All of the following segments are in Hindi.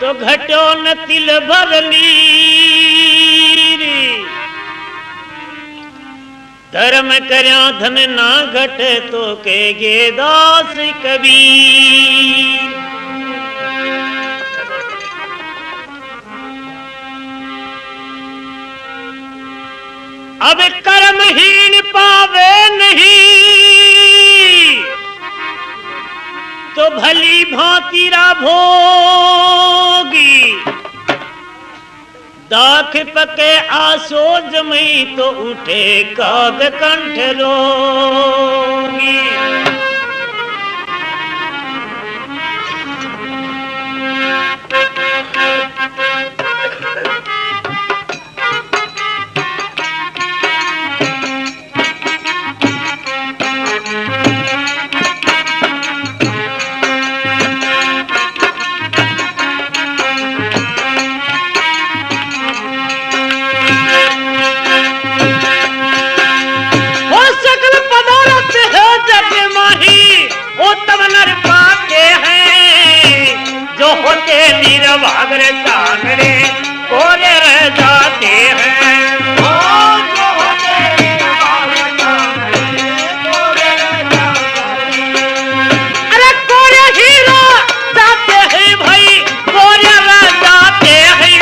तो घटो न तिल भरली धर्म करया धन ना घटे तो कहेगे दास कबीर। अब कर्महीन पावे नहीं तो भली भांति रा भोगी दाख पके आसो जमई तो उठे काग कंठ रोगी। भागरे चांगरे कोरे रह जाते हैं। अरे कोरे हीरा जाते हैं भाई कोरे रह जाते हैं।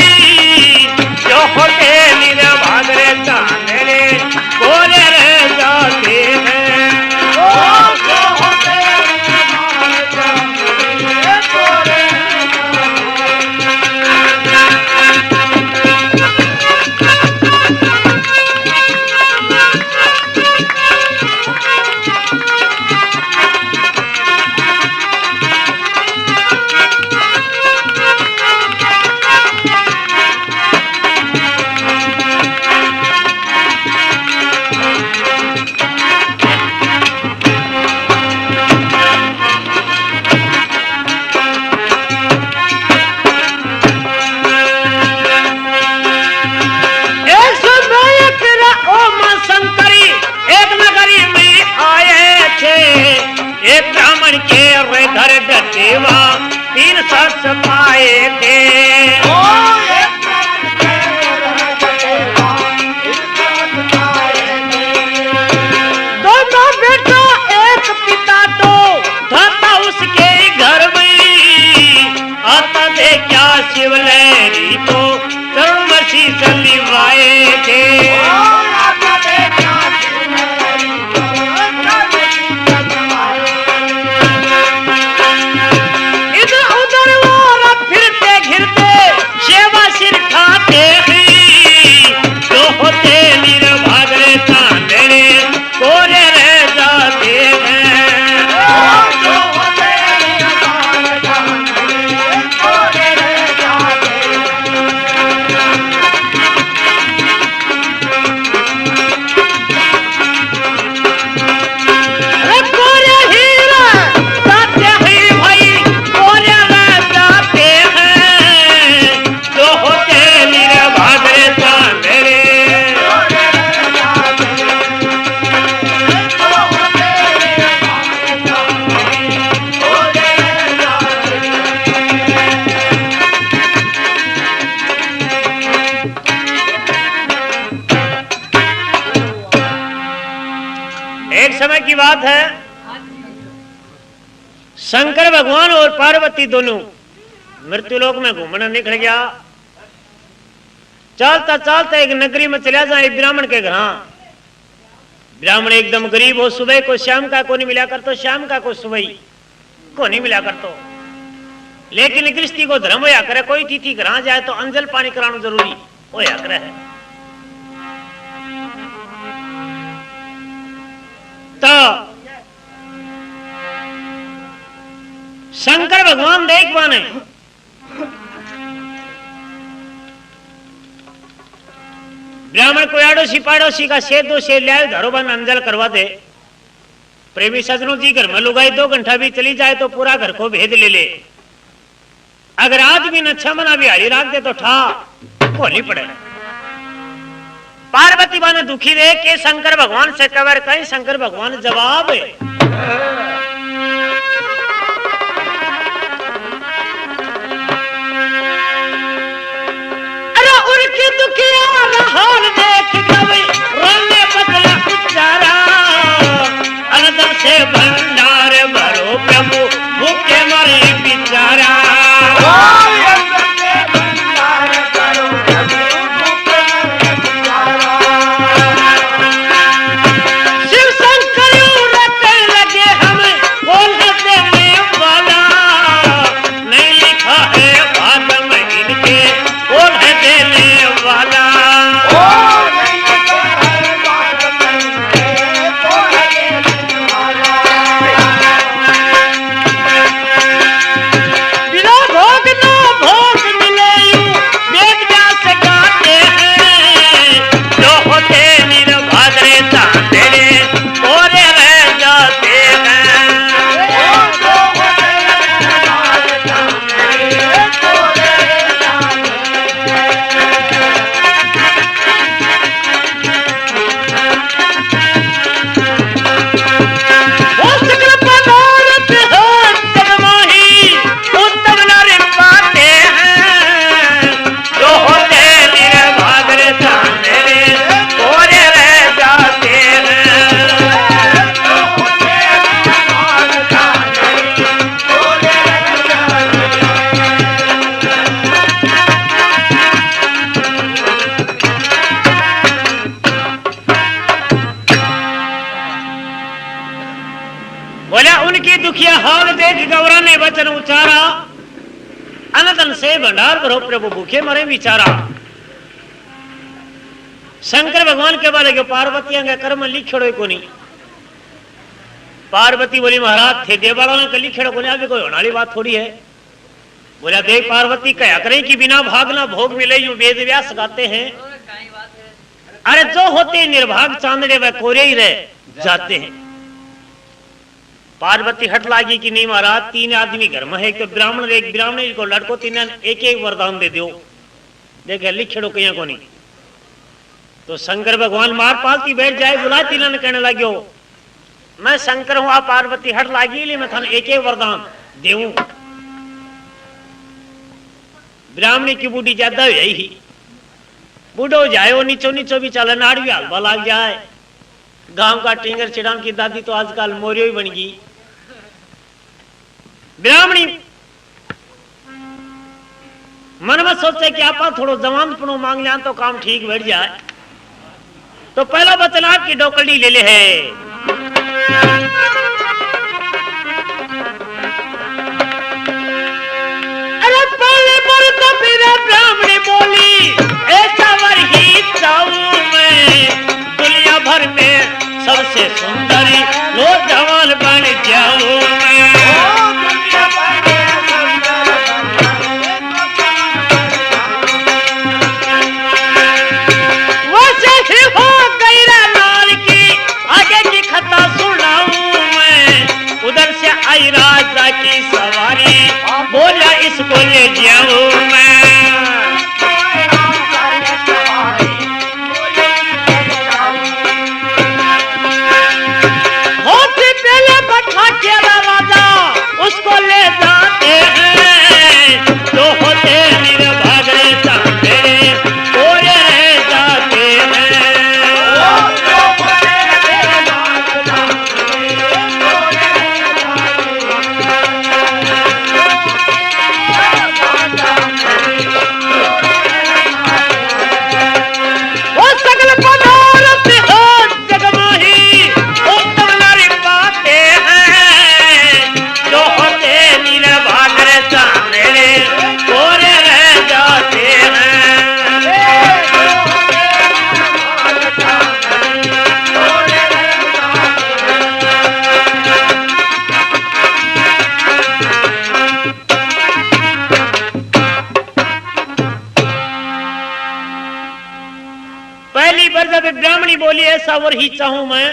जो होते नीरे भागरे चांगरे कोरे रह जाते हैं। तीन सस पाए थे दोनों बेटा एक पिता तो था उसके घर में। आता दे क्या शिवलहरी तो सर्वसी सलिवाए थे। समय की बात है, शंकर भगवान और पार्वती दोनों मृत्युलोक में घूमने निकल गया। चलता चलता एक नगरी में चला जाए एक ब्राह्मण के घर। ब्राह्मण एकदम गरीब हो, सुबह को शाम का को नहीं मिला कर तो शाम का को सुबह को नहीं मिला कर तो, लेकिन गृहस्थी को धर्म होया करे, कोई तिथि घर जाए तो अंजल पानी कराना जरूरी होया करे है। तो शंकर भगवान देख पाने ब्राह्मण को आड़ोसी पाड़ोसी का सेदो से लिया धरोबन अंजल करवा दे। प्रेमी सजनों जी घर में लुगाई 2 घंटा भी चली जाए तो पूरा घर को भेद ले ले। अगर आदमी ने 6 महीना भी हरी राख दे तो ठा को नहीं पड़े। पार्वती बा ने दुखी दे के शंकर भगवान से कवर कहीं शंकर भगवान जवाब हाल देख कभी रोने बदला उच्चारा अनदम से भंडार भरो प्रभु भूखे मरे बिचारा दुखिया हाल देख गौरा ने वचन उचारा अनदन से भंडार भरो प्रभु भूखे मरे बिचारा शंकर भगवान के बारे जो पार्वती का कर्म लिखड़ो को नहीं पार्वती बोली महाराज थे देवाला ने लिखड़ो को नहीं अभी कोई होने वाली बात थोड़ी है बोला देख पार्वती कया करें कि बिना भागना भोग मिले यूं वेद व्यास गाते हैं अरे जो होते निर्भाग चांदड़े वह कोरे ही रह जाते हैं पार्वती हट लागी कि नहीं महाराज तीन आदमी घर में है एक तो ब्राह्मण एक ब्राह्मण को लड़को तीन एक एक वरदान दे दो देखे लिखड़ो कहीं को नहीं तो शंकर भगवान मार पालती बैठ जाए बुला तीन कहने लगे मैं शंकर हूं आप पार्वती हट लागी ले मैं थाने एक एक वरदान देऊं ब्राह्मणी की बूढ़ी ज्यादा हो जाए बूढ़ो जाए नीचो नीचो भी चले नाड़ भी हलवा लग जाए गांव का टिंगर चिड़ान की दादी तो आजकल मोरियो ही बन गई ब्राह्मणी मन में सोचे कि आप थोड़ो जवानपनो मांग लिया तो काम ठीक बैठ जाए तो पहला वचन आपकी डोकड़ी ले ले है अरे पहले पर तो फिर ब्राह्मणी बोली ऐसा वर ही चाहूं मैं दुनिया भर में सबसे सुंदरी लो जवान बन जाऊं मैं वैसे ही हो गैरा लाल की आगे की खता सुनाऊं मैं उधर से आई राजा की सवारी बोला इसको ले जाऊं मैं उसको ले जाते हैं जो होते निर्भाग चांदड़े कोरे रह जाते वो सगल पदार्थ हो जगमाही उत्तम नारी पाते हैं जो होते निर्भाग चांदड़े कोरे रह जाते पहली बार जब ब्राह्मणी बोली ऐसा और ही चाहूं मैं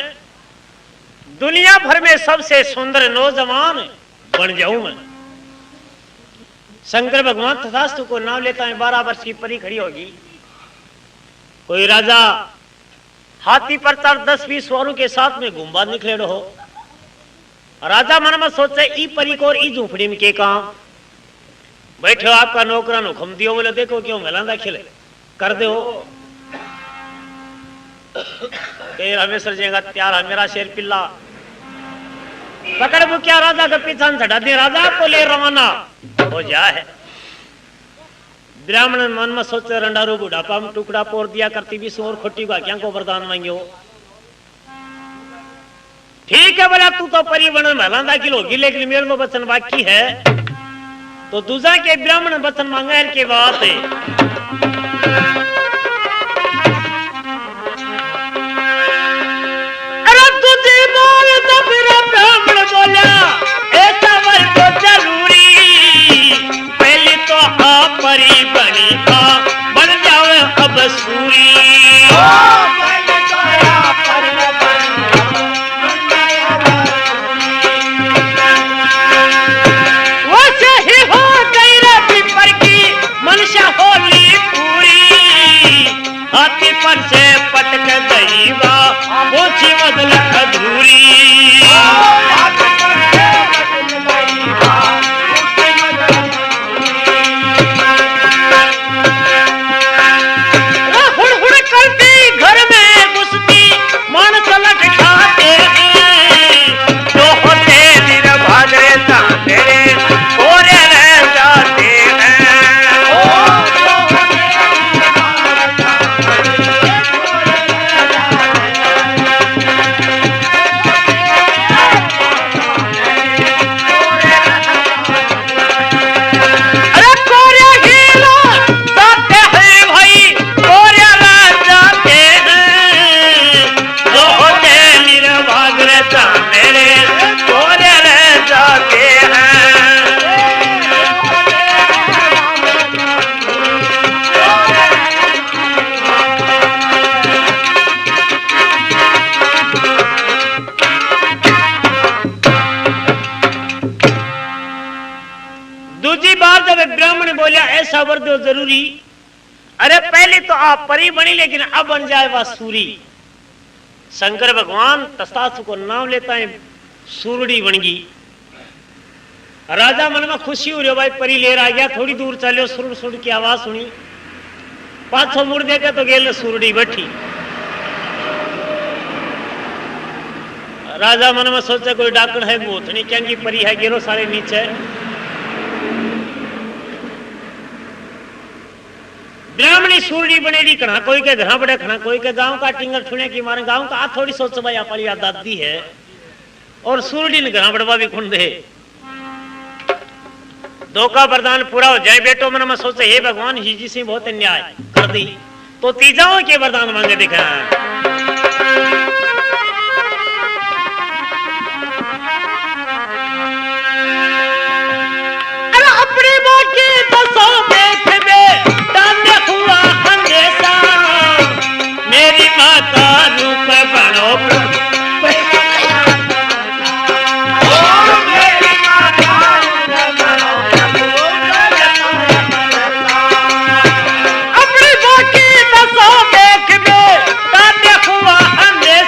दुनिया भर में सबसे सुंदर नौजवान बन जाऊं मैं शंकर भगवान तथास्तु को नाम लेता है 12 वर्ष की परी खड़ी होगी कोई राजा हाथी पर चढ़ 10-20 सवारों के साथ में घूमबा निकले रहो राजा मन में सोचे ई परी को और ई झूपड़ी में के काम बैठे आपका नौकरा हुक्म दियो बोले देखो क्यों मिलांदा खिले कर दो कहीं रामेश्वर जी त्यार है मेरा शेर पिल्ला पकड़ वो क्या राजा का पीछा चढ़ा दे राजा को ले रवाना हो जाए। ब्राह्मण मन में सोचे रंडारू बुढ़ापा में टुकड़ा पोर दिया करती भी और खोटी का क्या को वरदान मांगियो। ठीक है बोला तू तो परिवहन महलांदा किलो होगी लेकिन मेरे में वचन बाकी है तो दूसरा के ब्राह्मण वचन मांगा के बात है। अरे तुझे बोल तो फिर ब्राह्मण बोला ऐसा वर तो जरूरी पहले तो आप परी बनी था बन जाओ अब सूरी। पर से पटक गई बा वो जीवन अधूरी। हुड़ करती घर में घुसती मन तलट खाते हैं जो होते निर्भाग रहता तेरे कोरे रह जाते हैं। ब्राह्मण बोलिया ऐसा वर दो जरूरी। अरे पहले तो आप परी बनी लेकिन अब बन जाए वह सूरी। शंकर भगवान तस्तासु को नाम लेता है सूरड़ी बन गई। राजा मन में खुशी हो रही भाई परी लेर आ गया थोड़ी दूर चलो सुर सुर की आवाज सुनी पांच मुड़ देखे तो गेल सूरड़ी बैठी। राजा मन में सोचे कोई डाकण है भूतनी क्या परी है गेरो सारे नीचे। ब्राह्मणी सूरड़ी बनेगी कना कोई के घर बड़े खना कोई के गांव का टिंगर छुने की मारे गांव का थोड़ी सोच भाई आप दादी है और सूरड़ी ने घर बड़वा भी खुन दे दो का वरदान पूरा हो जाए। बेटो मन में सोचे हे भगवान ही जी से बहुत अन्याय कर दी तो तीजाओं के वरदान मांगे दिखा। अपनी मां की दसों देख दे हुआ हमेशा मेरी माता रूप बनो अपनी बाकी दसों देख दे ताने हुआ हमेशा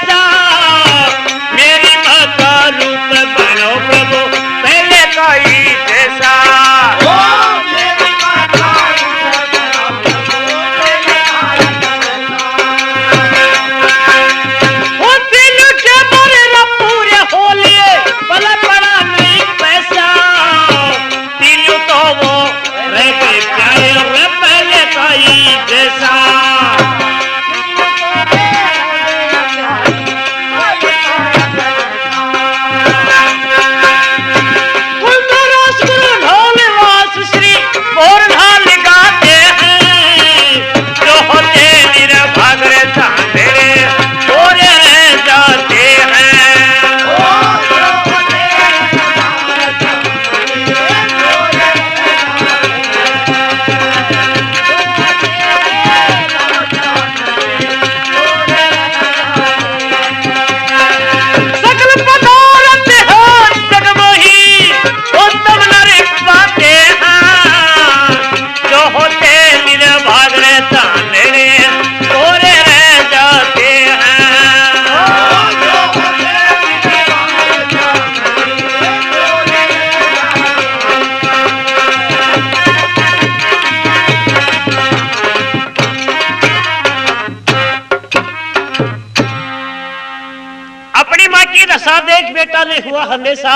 देख बेटा ने हुआ हमेशा,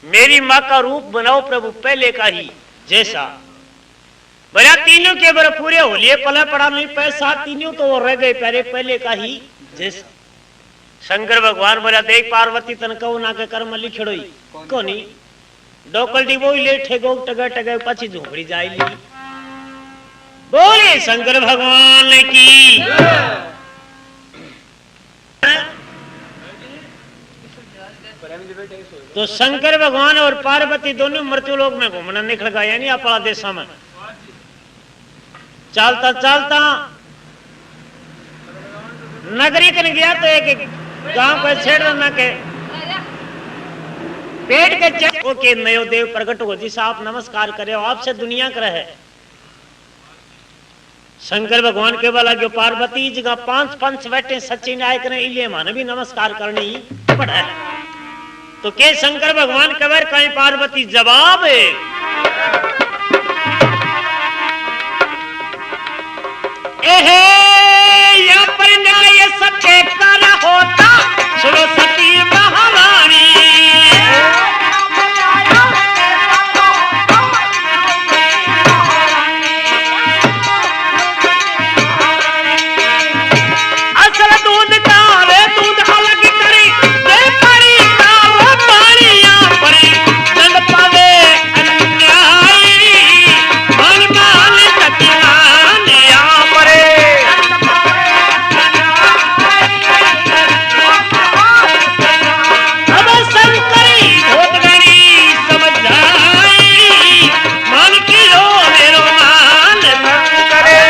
मेरी माँ का रूप बनाओ प्रभु पहले का ही जैसा। बोला तीनों के बर पूरे हो लिए, पला पड़ा नहीं पैसा, तीनों तो वो रह गए पहले पहले का ही जैसा। शंकर भगवान बोला देख पार्वती तन कहू ना के कर्म लिखड़ोई कोनी डोकल डी बोई ले ठेगो टगा टगा पाछी झोपड़ी जाइली। बोले शंकर भगवान की। तो शंकर भगवान और पार्वती दोनों मृत्यु लोक में घूमना निकल गया, यानी अपना देशा में चलता चलता नगरी कन गया तो एक गांव को छेड़ना के पेट के चको के नयो देव प्रकट हो जिसे आप नमस्कार करे आपसे दुनिया कर है। शंकर भगवान के वाला जो पार्वती जी का 5 पंच बैठे सच्ची न्याय करें इलिए माने भी नमस्कार करनी पड़ा है। तो के शंकर भगवान कबर कहीं पार्वती जवाब है एहे या पर न्याय सत्य कर होता सुनो सती महारानी। असल दूध का रे दूध अलग करी दे करी का पानी यहाँ पर दंड पावे अन्यायी मन मान सतीमान यहाँ पर। अब शंकरी बहुत गणी समझाई मान की लो मेरो मान भंग करे।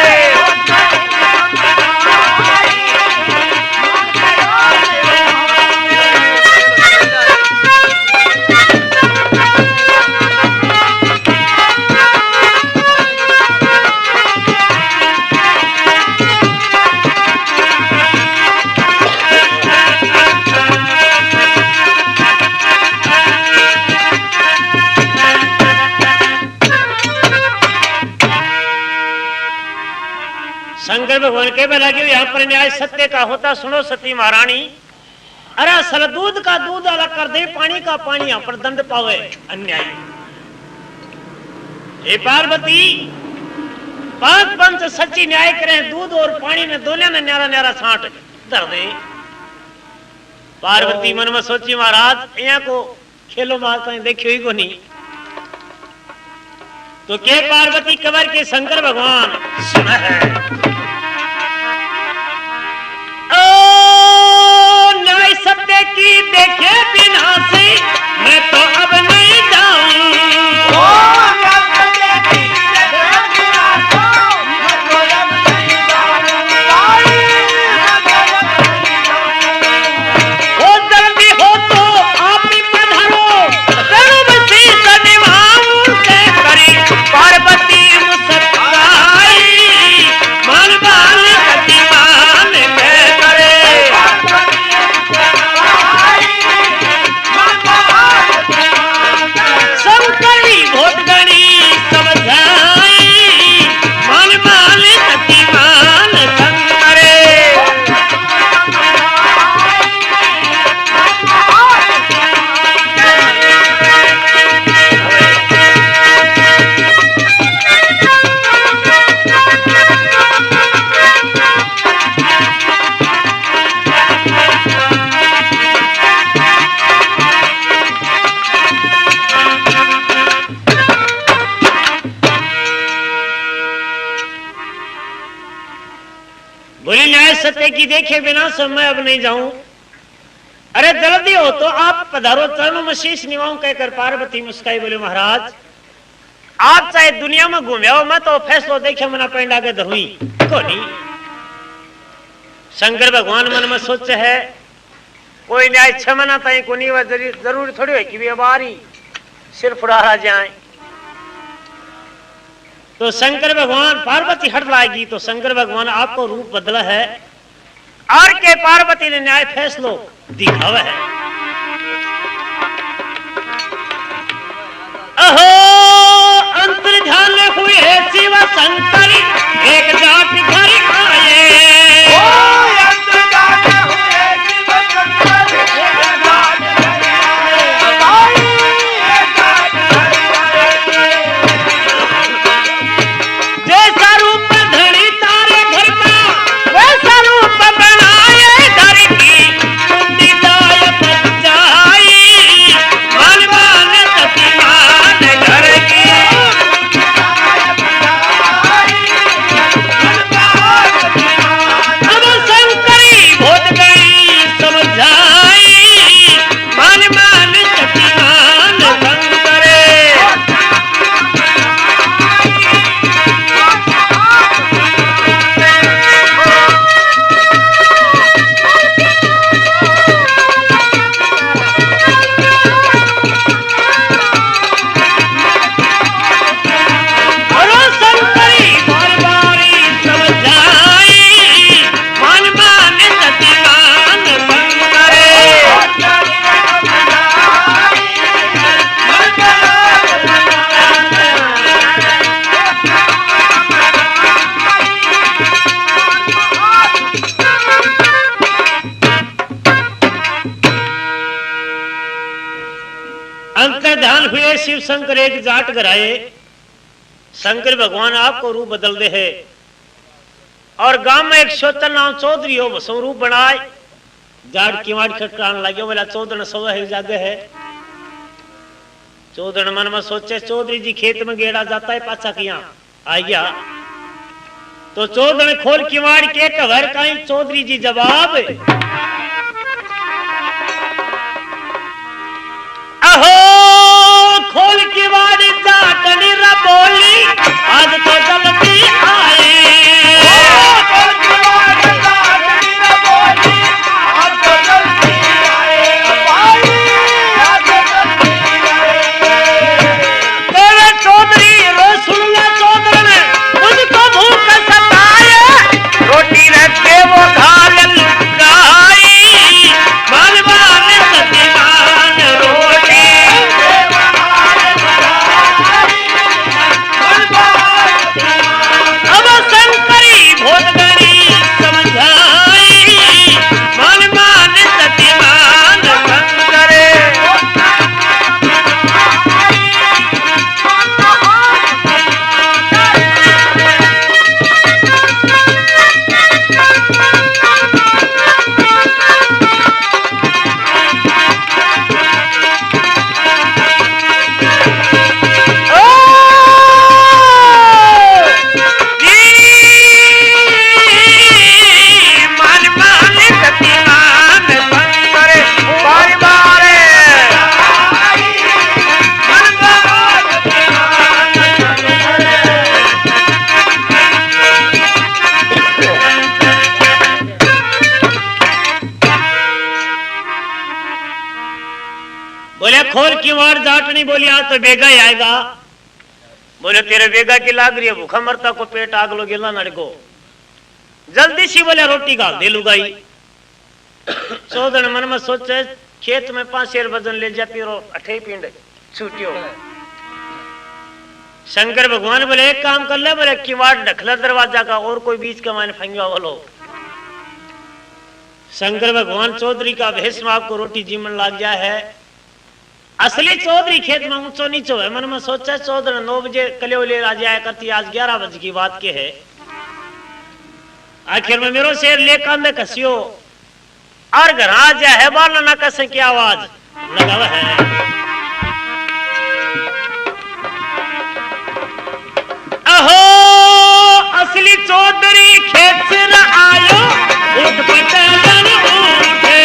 शंकर भगवान के बेला जो यहाँ पर न्याय सत्य का होता सुनो सती महारानी। अरे असल दूध का दूध अलग कर दे पानी का पानी यहाँ पर दंड पावे अन्याय। हे पार्वती 5 पंच सच्ची न्याय करें दूध और पानी ने दोनों ने न्यारा न्यारा छांट धर दे। पार्वती मन में सोची महाराज यहाँ को खेलो मारता देखियो ही को नहीं। तो के पार्वती कबर के शंकर भगवान सुना है ओ न्याय सत्य की देखे बिना से मैं तो अब नहीं जाऊं। जल्दी हो तो आप ही पधारो पार्वती मुस्काई मन बाल सतीमान में करे। शंकरी बहुत गणी समझाई मन बाल सतीमान संग करे। बोली न्याय सत्य की देखे बिना सब मैं अब नहीं जाऊं। अरे जल्दी हो तो आप पधारो चरणों में शीश निभाऊं कहकर पार्वती मुस्काई बोले महाराज आप चाहे दुनिया में घूमे हो मैं तो फैसलो देखे मना पेंडा के धरुई को नहीं। शंकर भगवान मन में सोच है कोई न्याय 6 महीना तय को नहीं जरूरी थोड़ी है कि बारी सिर फुड़ा जाए। तो शंकर भगवान पार्वती हट लाएगी तो शंकर भगवान आपको रूप बदला है और के पार्वती ने न्याय फैसलो दिखावा है। अहो अंतर ध्यान हुए शिव शंकर एक जात घर आए। शंकर एक जाट कराए, शंकर भगवान आपको रूप बदल दे है और गांव में एक शोतल नाम चौधरी हो बसों रूप बनाए। जाट किवाड़ खटकाने लगे, बोला चौधरी सौ है जागे है। चौधरी मन में सोचे चौधरी जी खेत में गेड़ा जाता है पाछा किया आ गया। तो चौधरी खोल किवाड़ के कवर का चौधरी जी जवाब, अहो खोल किवाड़ जाटनी रा बोली आज तो जल्दी आए। बोले खोल किवाड़ जाटनी बोली आज तो बेगा ही आएगा। बोले तेरे बेगा की लाग रही है, भूखा मरता को पेट आग लो गिला नड़को, जल्दी सी बोले रोटी गाल दे लुगाई। चौधरी मन में सोचे खेत में 5 शेर वजन ले जाती और 8 पिंड छूटियो। शंकर भगवान बोले एक काम कर ले, बोले किवाड़ ढकला दरवाजा का और कोई बीच का मैंने फंगवा बोलो। शंकर भगवान चौधरी का भेष में आपको रोटी जीवन लाग गया है। असली चौधरी खेत में ऊंचो नीचो है। मन में सोचा चौधरी 9 बजे कले ले आ जाया करती, आज 11 बजे की बात के है। आखिर में मेरो शेर ले कांदे कसियो और घर आ जा है बाल ना कसे की आवाज लगा है। अहो असली चौधरी खेत से न आयो उठ पटन उठे।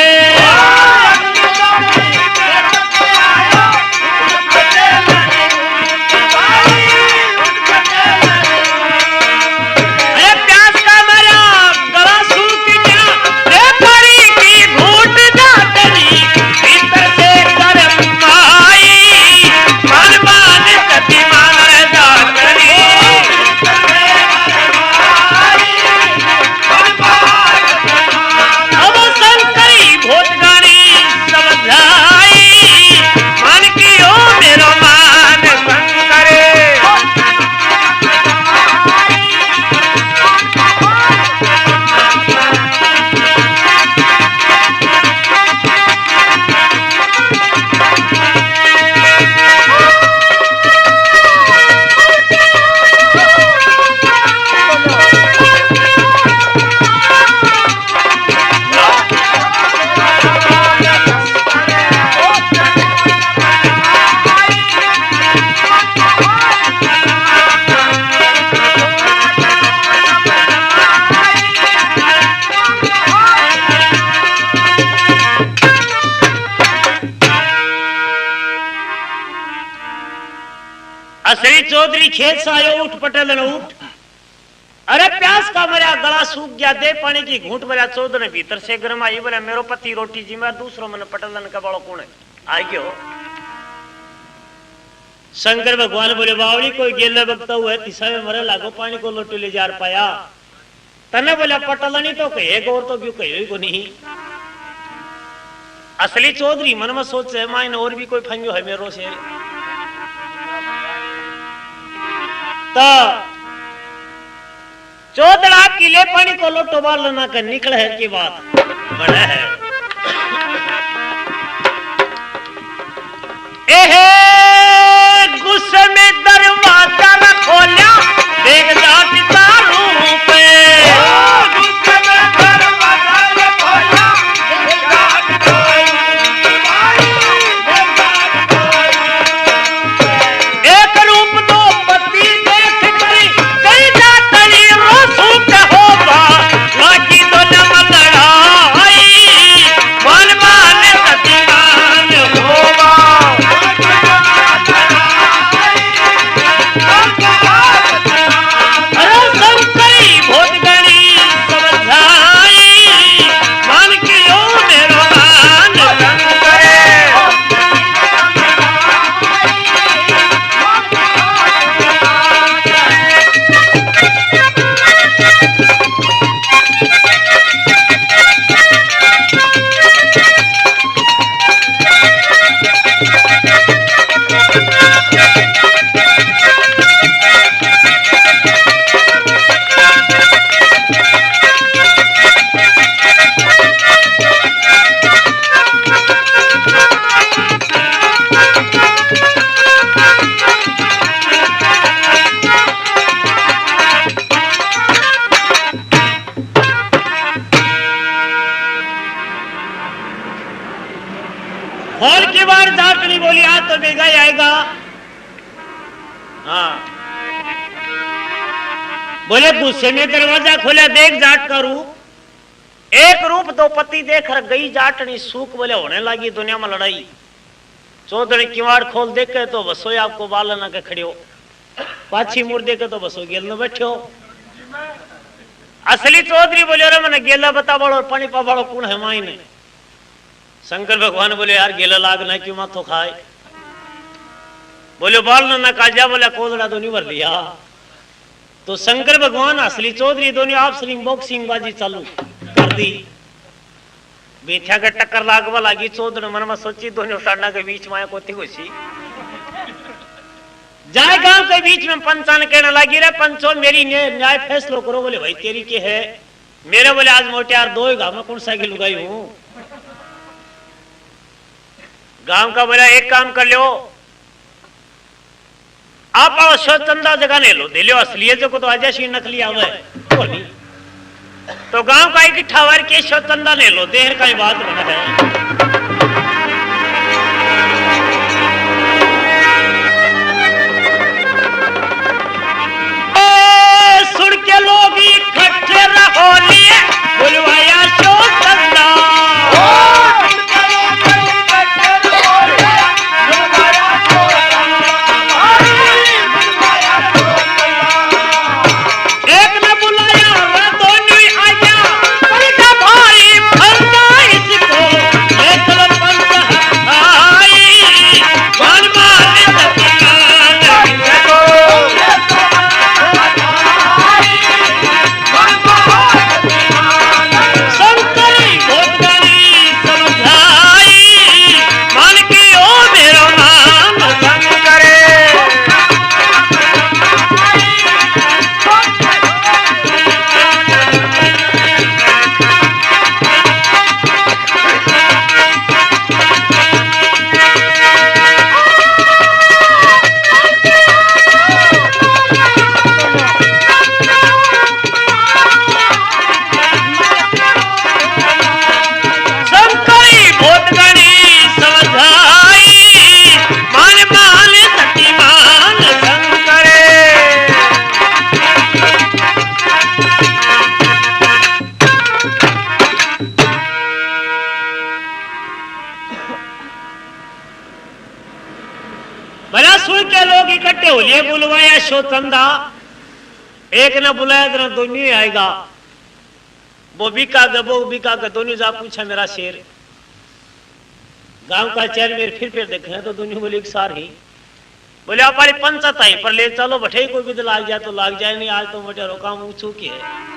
असली चौधरी खेत से आयो उठ पटेल उठ। अरे प्यास का मरा गला सूख गया, दे पानी की घूंट मरा। चौधरी भीतर से गर्म आई, बोला मेरो पति रोटी जी मैं दूसरो मन पटेलन का बड़ो कौन है आई क्यों। शंकर भगवान बोले बावली कोई गेले बकता हुआ तिसा में मरे लागो पानी को लोटे ले जा पाया। तने बोला पटलनी तो कहे और तो क्यों कहे को नहीं। असली चौधरी मन में सोचे माइन और भी कोई फंगो है मेरो से। तो चौधरा किले पानी को लोटो बाल ना कर निकल है की बात बड़ा है। एहे गुस्से में दरवाजा न खोला देख जाट का रूप एक रूप दो पति देख गई कई जातड़ी रोसू पे होगा लागी तो नमन लड़ाई मान मान सतीमान होगा अरे शंकरी बहुत गणी समझाई मान की ओ मेरो मान रंग करे हॉल की बार जाटनी बोली आज तो बेगा ही आएगा। हाँ बोले गुस्से में दरवाजा खोला देख जाट का रूप एक रूप दो पति देख रख गई जाटनी सूख बोले होने लगी दुनिया में लड़ाई चौधरी किवाड़ खोल देख के तो बसो आपको बाल ना के खड़े हो पाछी मुड़ देख के तो बसो गेल न बैठे हो असली चौधरी बोले अरे मैंने गेला बता बड़ो पानी पा बड़ो कौन है माई ने शंकर भगवान बोले यार गेला लाग ना क्यों माथो खाए बोले बाल ना काजा बोला कोदड़ा तो नहीं भर लिया तो शंकर भगवान असली चौधरी दोनों आप सिंह बॉक्सिंग बाजी चालू कर दी बेठा के टक्कर लागवा लागी चौधरी मन में सोची दोनों टाडा के बीच में कोती घुसी जाए गांव के बीच में पंचान कहने लगी रे पंचो मेरी न्याय फैसलो करो बोले भाई तेरी के है मेरे बोले आज मोटे यार दो ही गांव में कौन सा की लुगाई हूं गांव का बोला एक काम कर लो आप आओ चंदा जगह ले लो दे लो असलियत जो को तो आजा सी नकली आवे तो नहीं तो गांव का इकट्ठा वर के चंदा ले लो देर का ही बात बना है सुन के लोग इकट्ठे रहो लिए बुलवाया शो चंदा बुलवाया शो चंदा एक ने बुलाया तो दोनों आएगा वो बिका दोनों जा पूछा मेरा शेर गांव का चेयरमैन फिर देखे तो दोनों बोले एक सार ही बोले आप पंचायत आई पर ले चलो बठे कोई भी लाग जाए तो लाग जाए नहीं आज तो मोटे रोका ऊंचू की है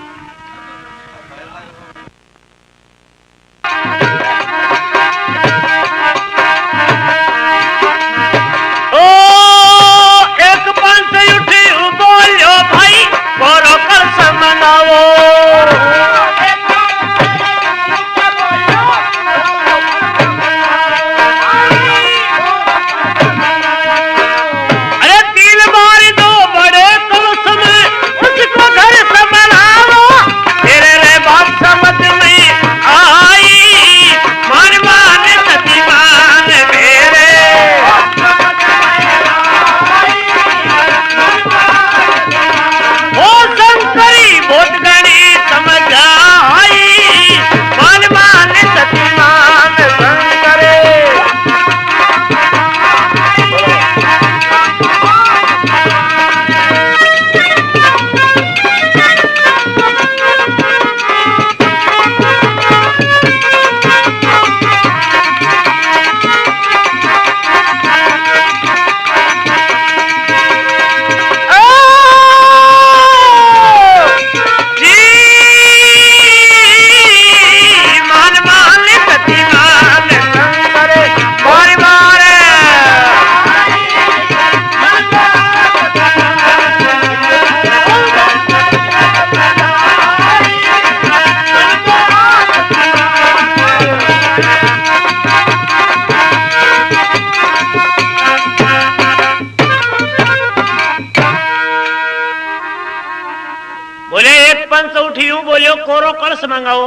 बोले एक पंच उठी यूं बोलियो कोरो कलश मंगाओ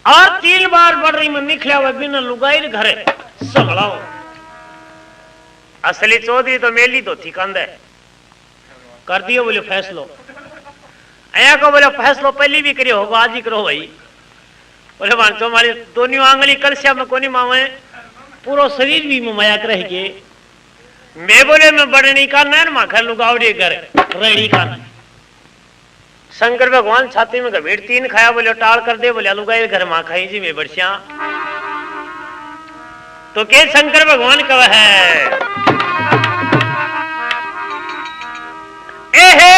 और 3 बार बढ़ रही में निकला हुआ बिना लुगाई घरे संभलाओ। असली चौधरी तो मेली तो थी कंद कर दियो बोले फैसलो अया को बोले फैसलो पहली भी करियो होगा आज ही करो भाई। बोले मानसो हमारी दोनों आंगली कलसिया में कोनी मावे पूरा शरीर भी मया कर के मैं बोले मैं बड़नी का नैन माखर लुगावड़ी घर रेडी का शंकर भगवान छाती में गभीर 3 खाया बोले टाल कर दे बोले लुगाई घर मां खाई जी मैं बरसिया तो के शंकर भगवान कह है एहे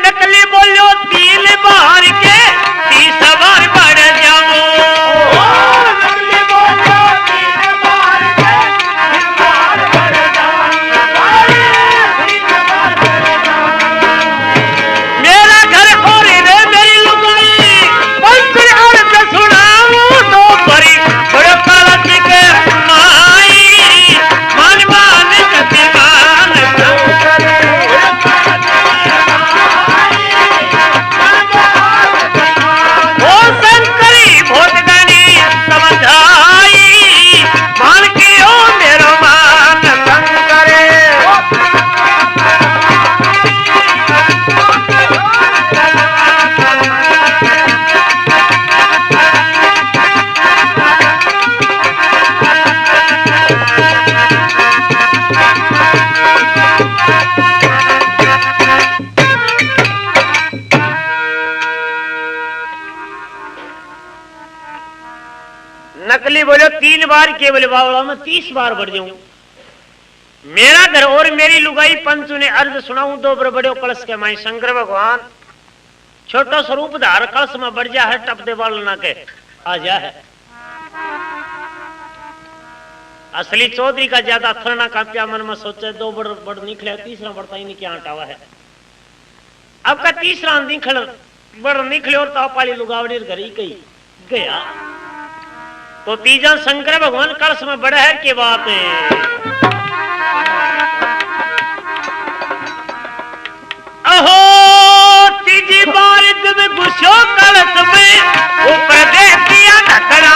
नकली बोलो 3 बार के 30 बार बढ़ जाओ नकली बोलो 3 बार के 30 बार बढ़ जाओ मेरा घर खोरे रे मेरी लुगाई पंच अर्थ सुनाऊं तो परी बड़े काला के माई मान मान कति मान नकली बोलो 3 बार के बोले बावड़ा में 30 बार बढ़ जाऊं मेरा घर और मेरी लुगाई पंचू ने अर्ज सुनाऊं दो बड़े कलश के माई शंकर भगवान छोटा स्वरूप धार कलश में बढ़ जा है टप दे बाल ना के आ जा है असली चौधरी का ज्यादा थरना कांपिया मन में सोचे 2 बड़ निकले तीसरा बढ़ता ही नहीं क्या हटावा है अब का तीसरा निकल बड़ निकले और तापाली लुगावड़ी घर ही कही गया तो तीजा शंकर भगवान कलश में बड़ा है की बात है अहो तीजी बार जब घुसो कलश में ऊपर दे दिया ढकना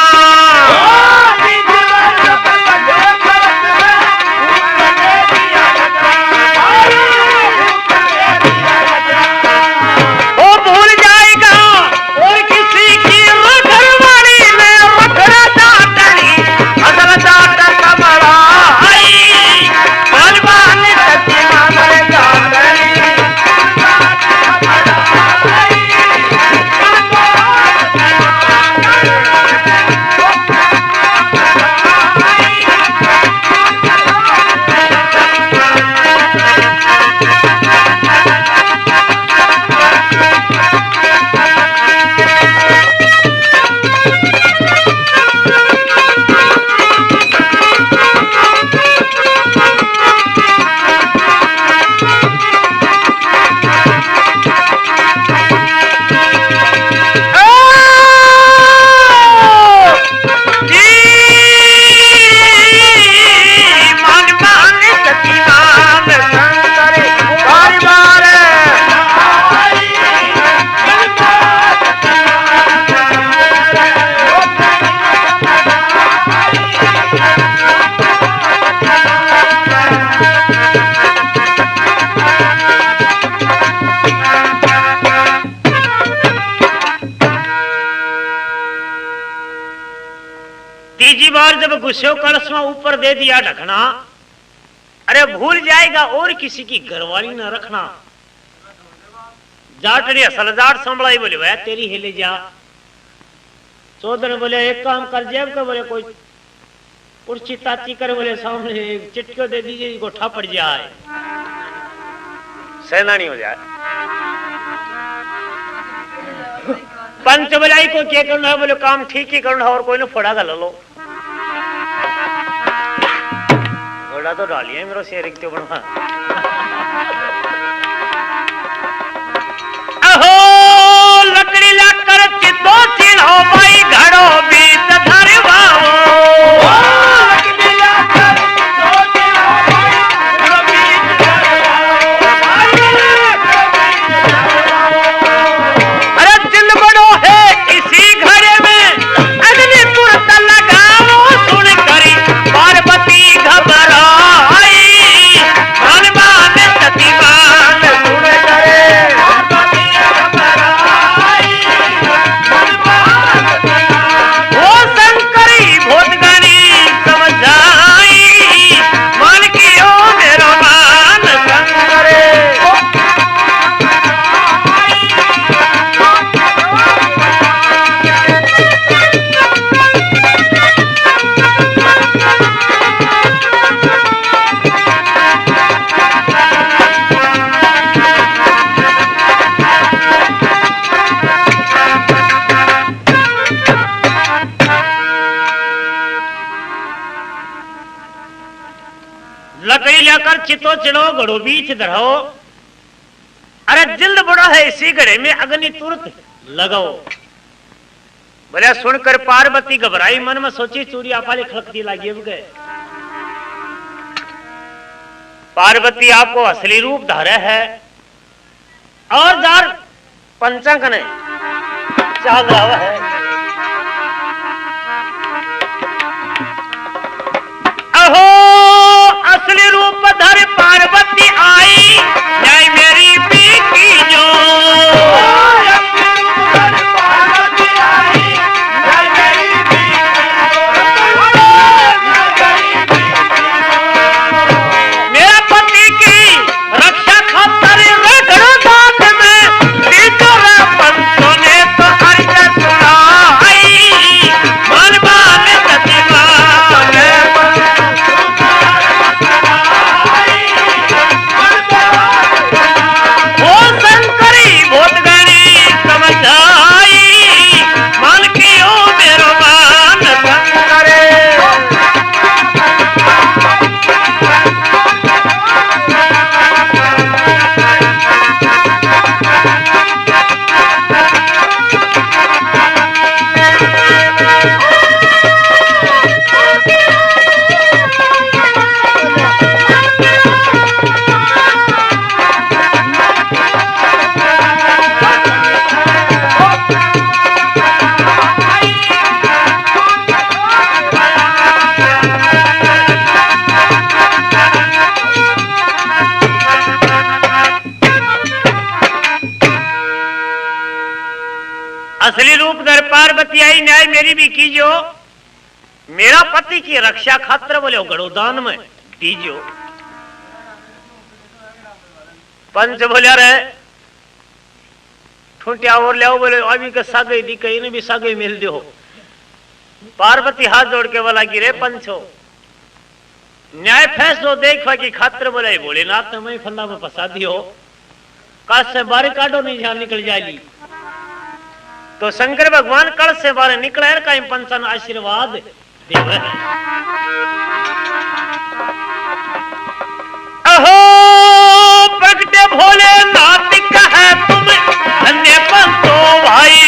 जब गुस्से कलश में ऊपर दे दिया ढकना अरे भूल जाएगा और किसी की घरवाली ना रखना जाटड़ी असल जाट संभलाई बोले भाई तेरी हिले जा चौधरी बोले एक काम कर जेब का बोले कोई कुर्सी ताती कर बोले सामने चिटको दे दीजिए गोठा पड़ जाए सेनानी हो जाए पंच बलाई को क्या करना है बोले काम ठीक ही करना और कोई ना फोड़ा गल लो घोड़ा तो डालिए मेरा शेर एक तो बना अहो लकड़ी लाकर चितो चिन्हो भाई घड़ो बीत धरवाओ लकड़ी लाकर चितो चिन्हो भाई घड़ो बीत धरवाओ कर चितो चढ़ो घड़ो बीच धराओ, अरे जिल्द बड़ा है इसी घड़े में अग्नि तुरंत लगाओ। बोले सुनकर पार्वती घबराई, मन में सोची चूड़ी आपाली खड़कती लागी। अब गए पार्वती आपको असली रूप धारा है और जार पंचांगन चाल रहा है। अहो असली रूप धर पार्वती आई, न्याय मेरी भी की जो असली रूप धर पार्वती आई, न्याय मेरी भी कीजियो, मेरा पति की रक्षा खातिर बोले गड़ो दान में दीजियो। पंच बोलिया रे ठूंटिया और ले बोले अभी के सागे दी कहीं ने भी सागे मिल दो। पार्वती हाथ जोड़ के बोला गिरे पंचो न्याय फैसलो देखवा की खातिर बोले भोलेनाथ ने मैं फंदा में फंसा दियो, कल से बाहर काटो नहीं जहां निकल जाएगी। तो शंकर भगवान कल से बाहर निकला है, कहीं पंचन आशीर्वाद देवे। अहो प्रगटे भोलेनाथ कहे तुम धन्य पंचो भाई,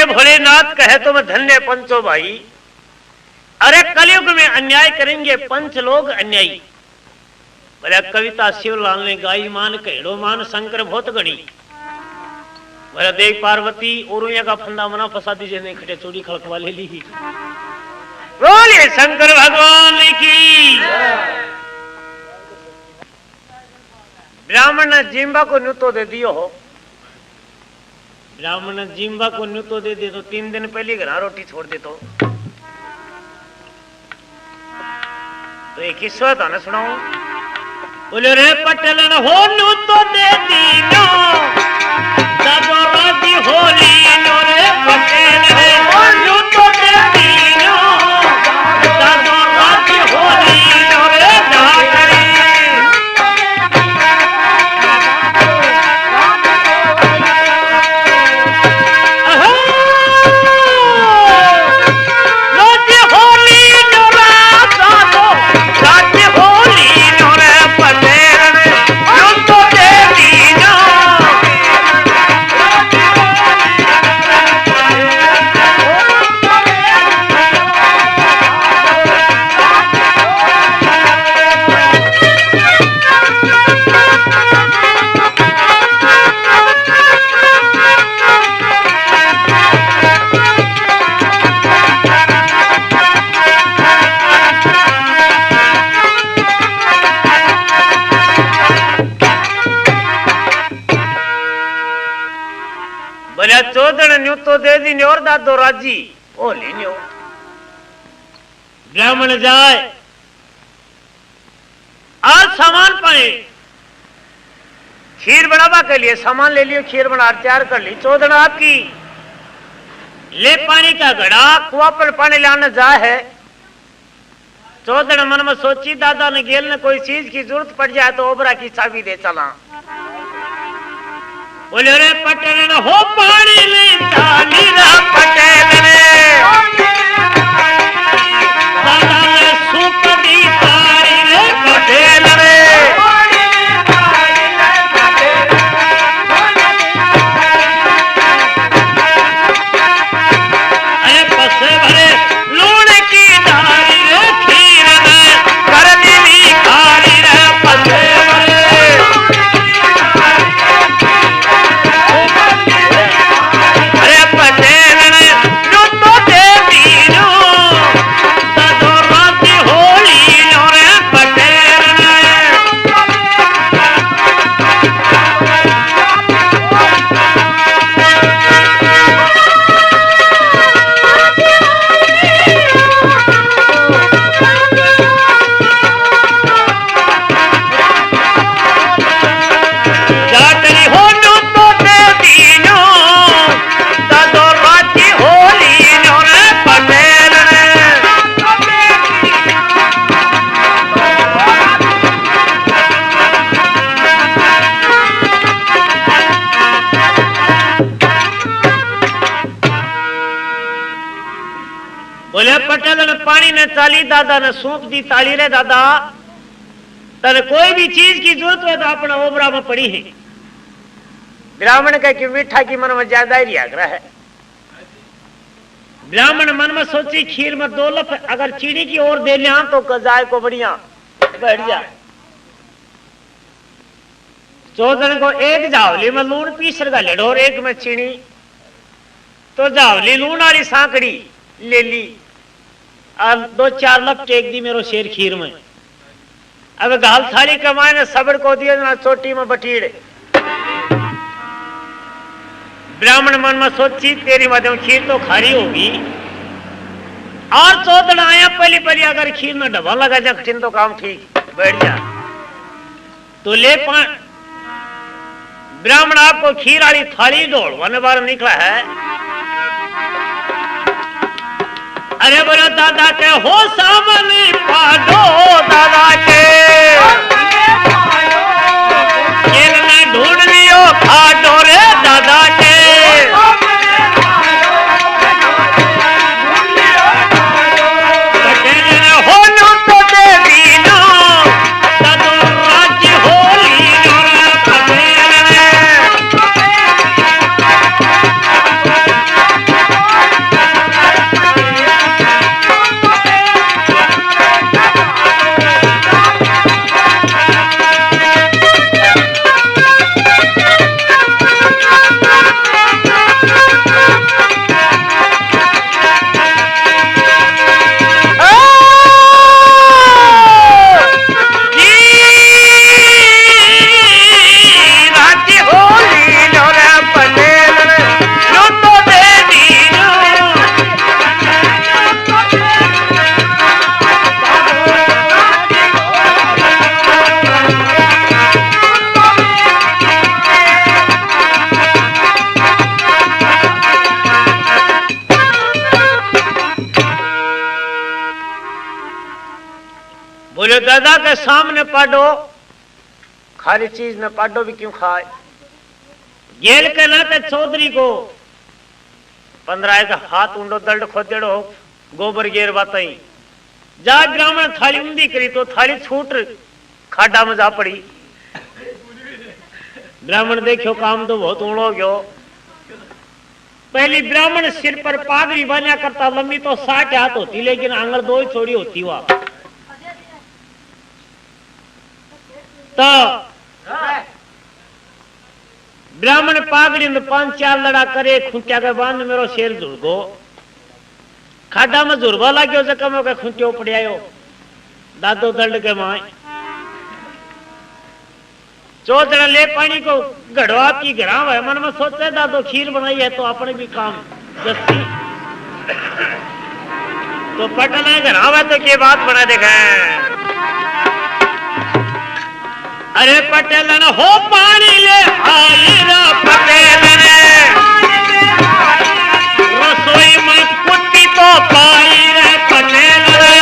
भोलेनाथ कहे तो मैं धन्य पंचो भाई। अरे कलयुग में अन्याय करेंगे पंच लोग अन्यायी। बोले कविता शिवलाल ने गाई मान कहेड़ो मान शंकर बहुत गणी। बोले देख पार्वती और का फंदा मना फंसा दीजिए नहीं खटे चोरी खड़कवा ले ली। बोलिए शंकर भगवान की। ब्राह्मण ने जिम्बा को न्यूतो दे दियो हो, ब्राह्मण ने जिम्बा को न्यूतो दे दे तो 3 दिन पहले घर रोटी छोड़ दे तो एक किस्सा था ना सुनाओ। बोले रे पटेल न हो न्यूतो दे दीनो तब राजी होली नो रे पटेल है हो न्यूतो दे दीनो तब राजी होली नो रे जाकरी। बोले चौधन न्यू तो दे दी और दादो राजी ओ ले न्यो। ब्राह्मण जाए आज सामान पाए खीर बनावा के लिए सामान ले लियो, खीर बना तैयार कर ली। चौधन आपकी ले पानी का घड़ा कुआ पर पानी लाने जा है। चौधन मन में सोची दादा ने गेल ने कोई चीज की जरूरत पड़ जाए तो ओबरा की चाबी दे चला। बोले रे पटेल ने हो पानी ले चाली रा पटेल ने दादा ने सूप दी तारी रे पटेल ने अरे पसे भरे लूण की डाली रे खीर ने कर दी खारी रे पसे पटेल ने पानी ने चाली दादा ने सूप दी ताली रे दादा तेरे कोई भी चीज की जरूरत हो तो अपना ओबरा में पड़ी है। ब्राह्मण कह कि मीठा की मन में ज्यादा ही आग्रह है। ब्राह्मण मन में सोची खीर में 2 लफ अगर चीनी की ओर दे लिया तो कजाए को बढ़िया बैठ जाए। चौधन को एक जावली में लूण पीसर का लेडो और एक में चीनी तो जावली लूण वाली सांकड़ी ले ली और 2-4 लफ टेक दी मेरो शेर खीर में। अब गाल थाली कमाए ने सबड़ को दिया ना चोटी में बटीड़। ब्राह्मण मन में सोची तेरी मध्यम खीर तो खारी होगी और चौधन आया पहली अगर खीर में डबा लगा जा कठिन तो काम ठीक बैठ जा तो ले ब्राह्मण आपको खीर वाली थाली दौड़ वन बार निकला है। अरे बोलो दादा के हो सामने पाडो दादा के खेल में ढूंढ लियो खाडो रे दादा के बोले दादा के सामने पाडो खाली चीज न पाडो भी क्यों खाए। गेल के नाते चौधरी को 15 का हाथ उंडो दल्ड खोदेड़ो गोबर गेर बाताई जा ब्राह्मण थाली उंदी करी तो थाली छूट खाडा में जा पड़ी। ब्राह्मण देखो काम तो बहुत उड़ो गयो। पहली ब्राह्मण सिर पर पागड़ी बांधा करता लंबी तो 60 हाथ होती लेकिन आंगल 2 ही छोड़ी होती वह तो ब्राह्मण पागड़ी में 5-4 लड़ा करे खूंटिया के बांध मेरो शेर झुरगो खाडा में झुरबा लाग्यो जकम के खूंटियो पड़ियायो दादो दल्ड के माए चौधरी ले पानी को घड़वा की घड़ा है मन में सोचे दादो खीर बनाई है तो अपने भी काम जस्ती तो पटना घड़ा है तो के बात बना देखा अरे पटेल न हो पानी ले आई ना पटेल ने रसोई में कुत्ती तो पाई रे पटेल ने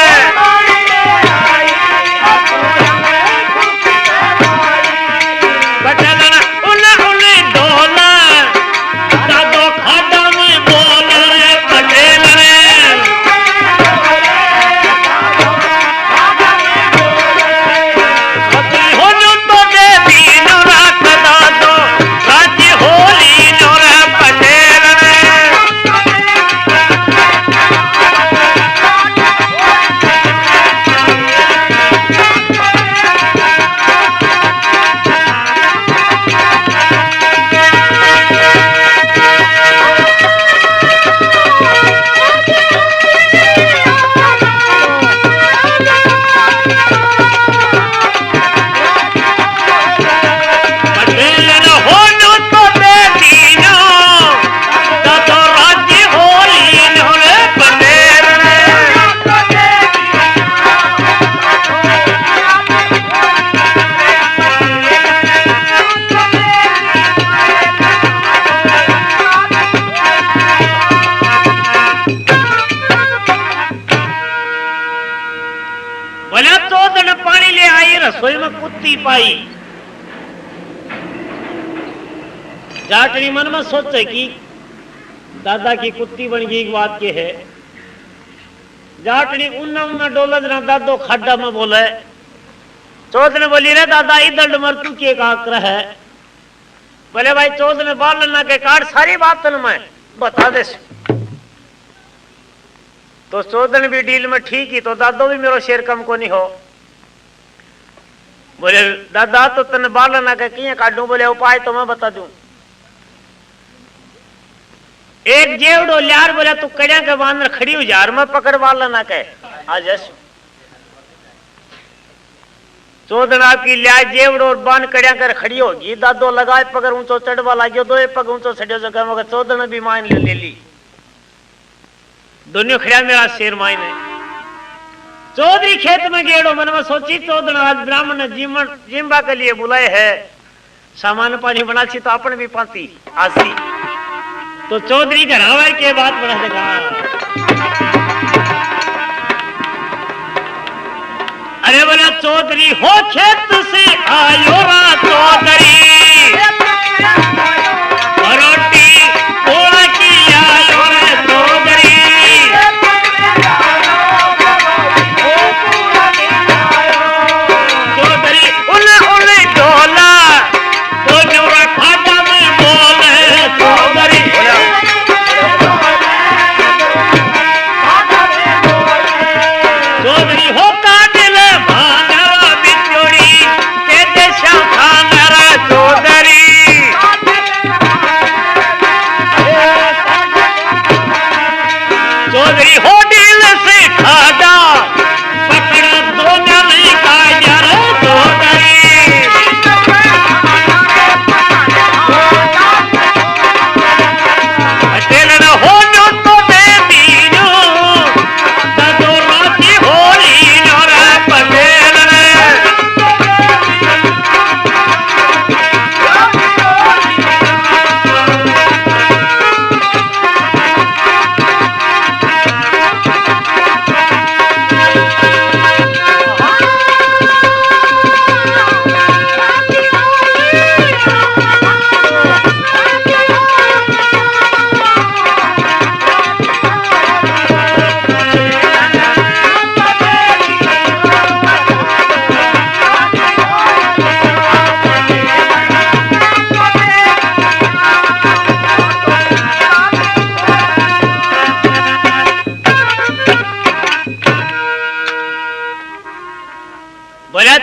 पटेल न उन्हें डोला दादो खाड़ा में बोल रे पटेल ने रसोई में कुत्ती पाई जाटनी मन में सोचे कि दादा की कुत्ती बन गई बात के है जाटनी उन्ना डोलत ना दादो खड्डा में बोले चौथ ने बोली रे दादा इधर मर तू के काकर है बोले भाई चौथ ने बाल ना के काट सारी बात मैं बता दे तो चौधन भी डील में ठीक ही तो दादो भी मेरो शेर कम को नहीं हो बोले दादा तो तने बाल ना के किए काटू बोले उपाय तो मैं बता दूं एक जेवड़ो लियार बोले तू कड़िया के बांध खड़ी हो जार मैं पकड़ बाल ना के आज चौधन आपकी लिया जेवड़ो और बांध कड़िया कर खड़ी होगी दादो लगाए पकड़ ऊंचो चढ़वा लागो दो पग ऊंचो चढ़ियो जो कह चौधन भी माइन ले ली दोनों खड़ा मेरा शेर माइन है चौधरी खेत में गेड़ो मन में सोची चौधन आज ब्राह्मण ने जिम्बा के लिए बुलाए है सामान पानी बना सी तो अपन भी पाती आसी तो चौधरी घर हवा के बात बना देगा अरे बोला चौधरी हो खेत से आयो रा चौधरी रोटी थोड़ा की आयो रे चौधरी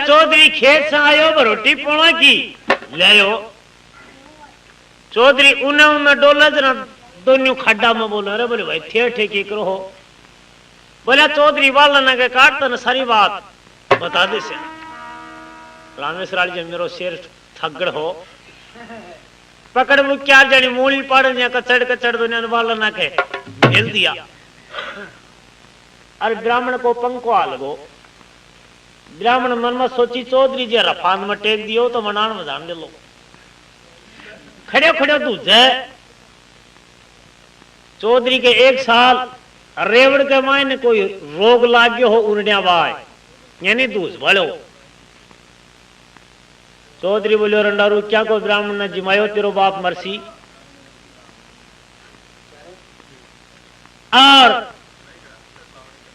चौधरी खेत से आयो रोटी पोणा की ले चौधरी उन्हें डोला जना दोनों खड्डा में बोलो अरे बोले भाई थे ठेकी करो हो बोला चौधरी वाला ना काटता ना सारी बात बता दे से रामेश्वर जी मेरो शेर थगड़ हो पकड़ वो क्या जानी मूली पड़ या कचड़ कचड़ दुनिया वाला ना के भेज दिया। और ब्राह्मण को पंखो आ लगो। ब्राह्मण मन में सोची चौधरी जी रफान में टेक दियो तो मनान में जान लो खड़े खड़े दूजे चौधरी के 1 साल रेवड़ के मायने कोई रोग लाग गयो हो उड़िया बाय यानी दूस भलो। चौधरी बोलियो रंडारू क्या को ब्राह्मण ने जिमायो तेरो बाप मरसी। और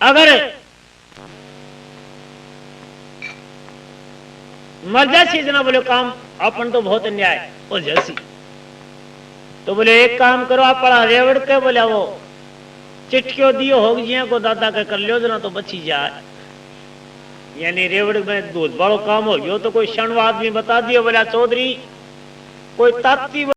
अगर मर जासी जना बोले काम अपन तो बहुत अन्याय हो जैसी तो बोले एक काम करो आप पड़ा रेवड़ के बोले वो चिटकियो दियो हो जिया को दादा के कर लियो जना तो बची जाए। यानी रेवड़ में दूध बड़ो काम हो गयो तो कोई क्षण आदमी बता दियो बोला चौधरी कोई ताती